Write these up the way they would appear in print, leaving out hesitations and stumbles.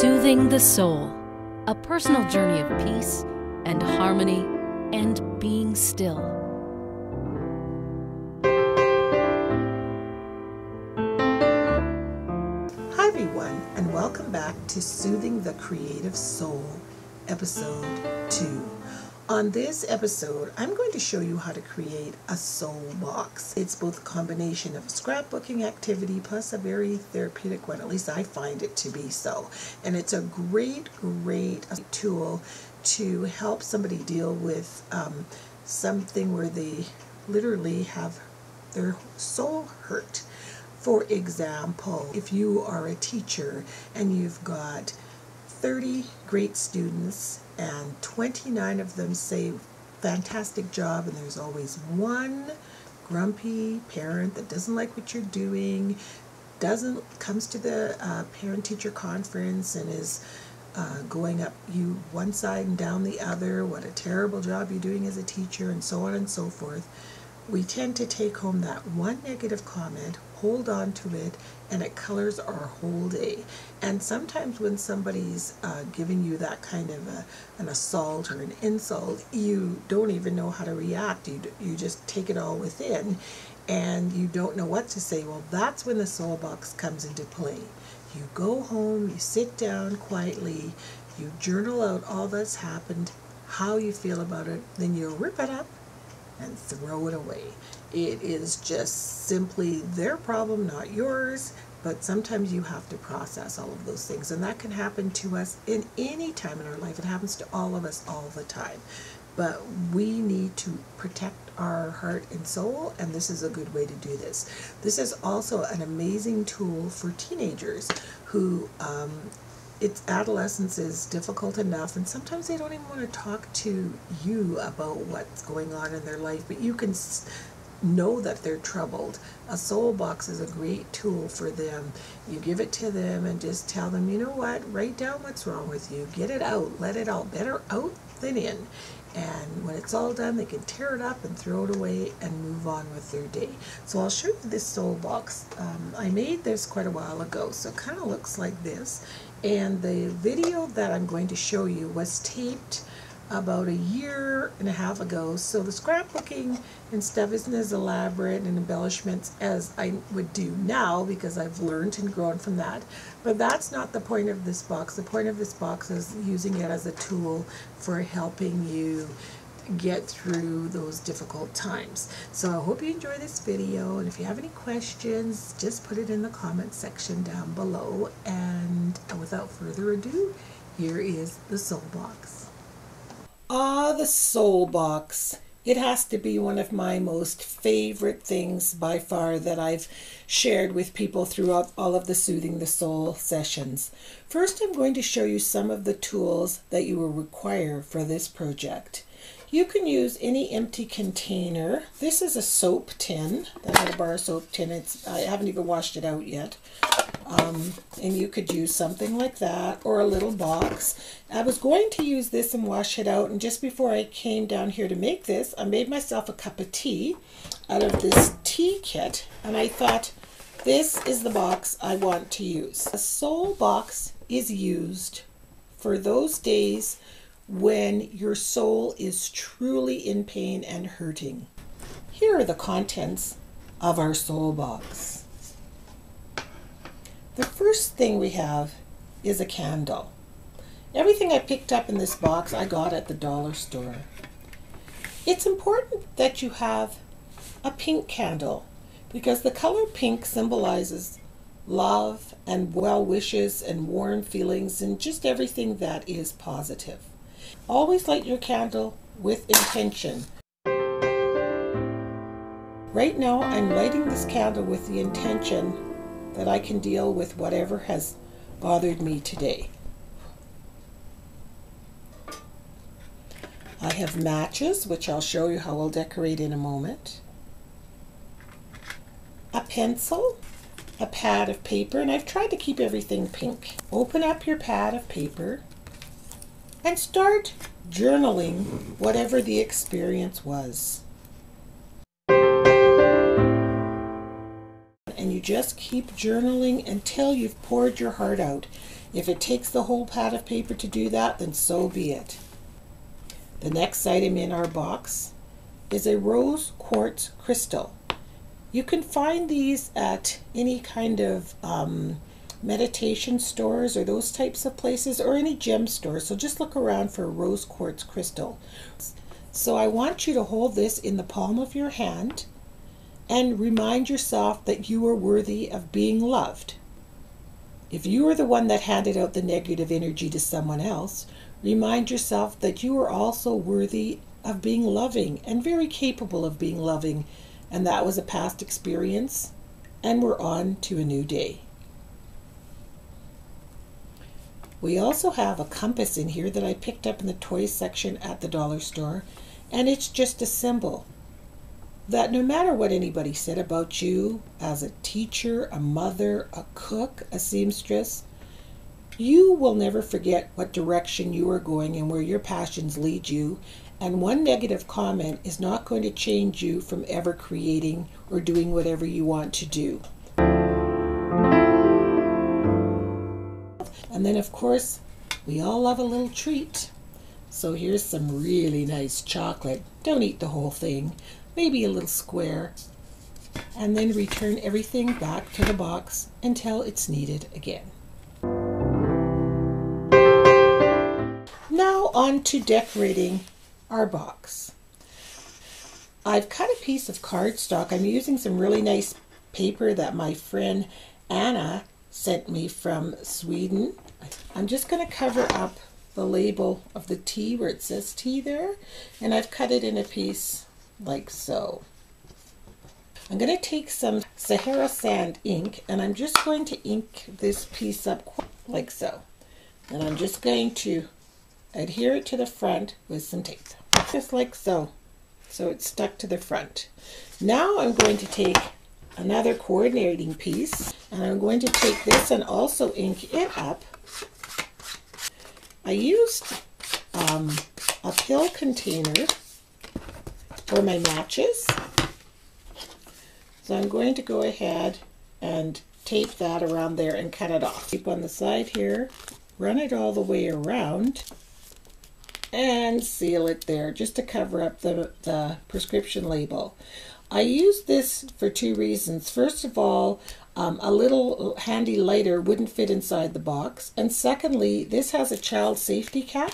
Soothing the soul, a personal journey of peace and harmony and being still. Hi everyone, and welcome back to Soothing the Creative Soul, episode 2. On this episode, I'm going to show you how to create a soul box. It's both a combination of a scrapbooking activity plus a very therapeutic one, at least I find it to be so. And it's a great tool to help somebody deal with something where they literally have their soul hurt. For example, if you are a teacher and you've got 30 great students and 29 of them say fantastic job, and there's always one grumpy parent that doesn't like what you're doing, comes to the parent-teacher conference and is going up you one side and down the other, what a terrible job you're doing as a teacher, and so on and so forth. We tend to take home that one negative comment, hold on to it, and it colors our whole day. And sometimes when somebody's giving you that kind of an assault or an insult, you don't even know how to react. You just take it all within, and you don't know what to say. Well, that's when the soul box comes into play. You go home, you sit down quietly, you journal out all that's happened, how you feel about it, then you rip it up and throw it away. It is just simply their problem, not yours, but sometimes you have to process all of those things, and that can happen to us in any time in our life. It happens to all of us all the time, but we need to protect our heart and soul, and this is a good way to do this. This is also an amazing tool for teenagers who adolescence is difficult enough, and sometimes they don't even want to talk to you about what's going on in their life, but you can know that they're troubled. A soul box is a great tool for them. You give it to them and just tell them, you know what, write down what's wrong with you, get it out, let it out, better out than in. And when it's all done, they can tear it up and throw it away and move on with their day. So I'll show you this soul box. I made this quite a while ago, so it kind of looks like this. And the video that I'm going to show you was taped about 1.5 years ago. So the scrapbooking and stuff isn't as elaborate and embellishments as I would do now, because I've learned and grown from that. But that's not the point of this box. The point of this box is using it as a tool for helping you get through those difficult times. So I hope you enjoy this video, and if you have any questions, just put it in the comment section down below. And without further ado, here is the soul box. The soul box. It has to be one of my most favorite things by far that I've shared with people throughout all of the Soothing the Soul sessions. First, I'm going to show you some of the tools that you will require for this project. You can use any empty container. This is a soap tin, that little bar soap tin. I haven't even washed it out yet. And you could use something like that, or a little box. I was going to use this and wash it out, and just before I came down here to make this, I made myself a cup of tea out of this tea kit, and I thought, this is the box I want to use. A soul box is used for those days when your soul is truly in pain and hurting. Here are the contents of our soul box. The first thing we have is a candle. Everything I picked up in this box I got at the dollar store. It's important that you have a pink candle, because the color pink symbolizes love and well wishes and warm feelings and just everything that is positive. Always light your candle with intention. Right now I'm lighting this candle with the intention that I can deal with whatever has bothered me today. I have matches, which I'll show you how I'll decorate in a moment. A pencil, a pad of paper, and I've tried to keep everything pink. Open up your pad of paper and start journaling whatever the experience was. And you just keep journaling until you've poured your heart out. If it takes the whole pad of paper to do that, then so be it. The next item in our box is a rose quartz crystal. You can find these at any kind of meditation stores or those types of places, or any gem stores. So just look around for a rose quartz crystal. So I want you to hold this in the palm of your hand and remind yourself that you are worthy of being loved. If you are the one that handed out the negative energy to someone else, remind yourself that you are also worthy of being loving and very capable of being loving, and that was a past experience, and we're on to a new day. We also have a compass in here that I picked up in the toys section at the dollar store, and it's just a symbol that no matter what anybody said about you as a teacher, a mother, a cook, a seamstress, you will never forget what direction you are going and where your passions lead you, and one negative comment is not going to change you from ever creating or doing whatever you want to do. And then of course, we all love a little treat. So here's some really nice chocolate. Don't eat the whole thing, maybe a little square, and then return everything back to the box until it's needed again. Now on to decorating our box. I've cut a piece of cardstock. I'm using some really nice paper that my friend Anna sent me from Sweden. I'm just going to cover up the label of the tea where it says tea there, and I've cut it in a piece like so. I'm going to take some Sahara sand ink, and I'm just going to ink this piece up like so. And I'm just going to adhere it to the front with some tape, just like so. So it's stuck to the front. Now I'm going to take another coordinating piece, and I'm going to take this and also ink it up. I used a pill container for my matches. So I'm going to go ahead and tape that around there and cut it off. Tape on the side here, run it all the way around, and seal it there just to cover up the prescription label. I use this for two reasons. First of all, a little handy lighter wouldn't fit inside the box. And secondly, this has a child safety cap,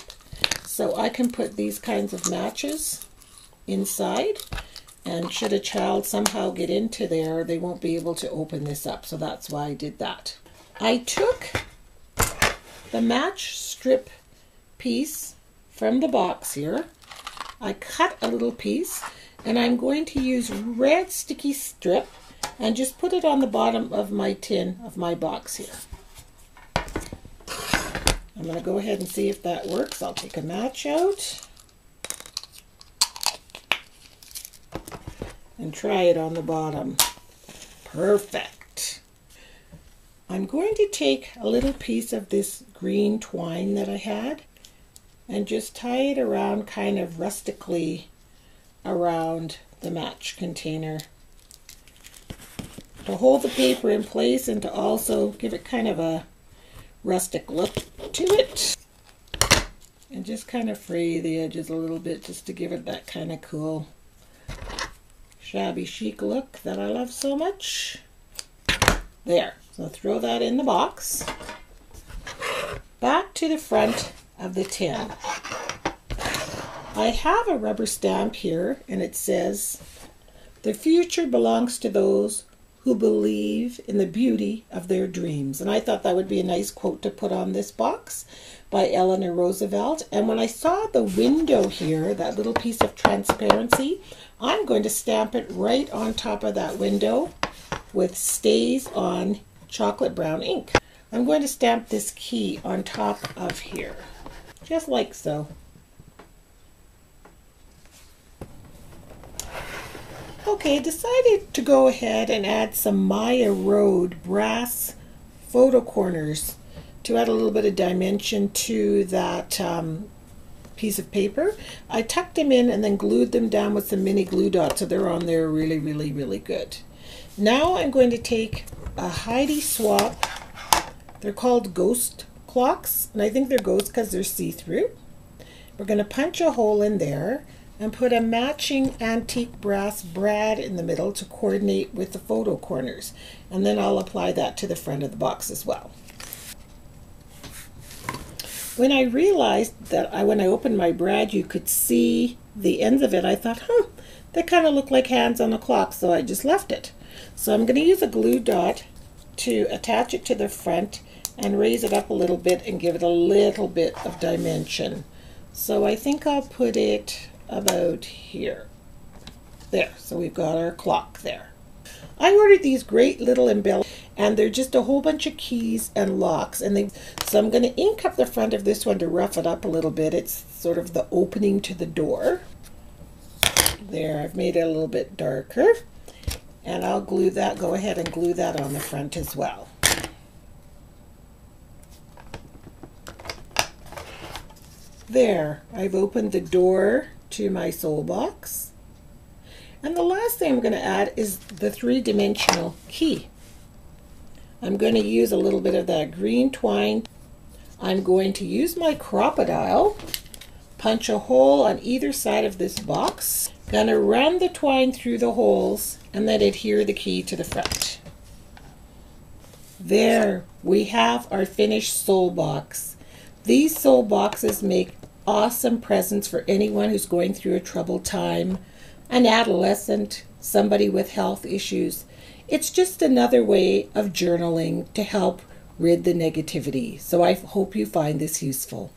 so I can put these kinds of matches inside, and should a child somehow get into there, they won't be able to open this up. So that's why I did that. I took the match strip piece from the box here. I cut a little piece, and I'm going to use red sticky strip and just put it on the bottom of my tin of my box here. I'm going to go ahead and see if that works. I'll take a match out and try it on the bottom. Perfect. I'm going to take a little piece of this green twine that I had and just tie it around kind of rustically around the match container to hold the paper in place and to also give it kind of a rustic look to it, and just kind of fray the edges a little bit just to give it that kind of cool shabby chic look that I love so much. There, so throw that in the box. Back to the front of the tin. I have a rubber stamp here, and it says, "The future belongs to those who believe in the beauty of their dreams." And I thought that would be a nice quote to put on this box by Eleanor Roosevelt. And when I saw the window here, that little piece of transparency, I'm going to stamp it right on top of that window with Stays On chocolate brown ink. I'm going to stamp this key on top of here, just like so. Okay, decided to go ahead and add some Maya Road brass photo corners to add a little bit of dimension to that piece of paper. I tucked them in and then glued them down with some mini glue dots, so they're on there really, really, really good. Now I'm going to take a Heidi Swap. They're called Ghost clocks, and I think they're ghosts because they're see-through. We're going to punch a hole in there and put a matching antique brass brad in the middle to coordinate with the photo corners. And then I'll apply that to the front of the box as well. When I realized that when I opened my brad, you could see the ends of it, I thought, they kind of look like hands on a clock, so I just left it. So I'm going to use a glue dot to attach it to the front and raise it up a little bit and give it a little bit of dimension. So I think I'll put it about here. There, so we've got our clock there. I ordered these great little embellishments, and they're just a whole bunch of keys and locks. So I'm going to ink up the front of this one to rough it up a little bit. It's sort of the opening to the door. There, I've made it a little bit darker. And I'll glue that, go ahead and glue that on the front as well. There, I've opened the door to my soul box. And the last thing I'm going to add is the three-dimensional key. I'm going to use a little bit of that green twine. I'm going to use my crocodile, punch a hole on either side of this box. Going to run the twine through the holes and then adhere the key to the front. There, we have our finished soul box. These soul boxes make awesome presents for anyone who's going through a troubled time, an adolescent, somebody with health issues. It's just another way of journaling to help rid the negativity. So I hope you find this useful.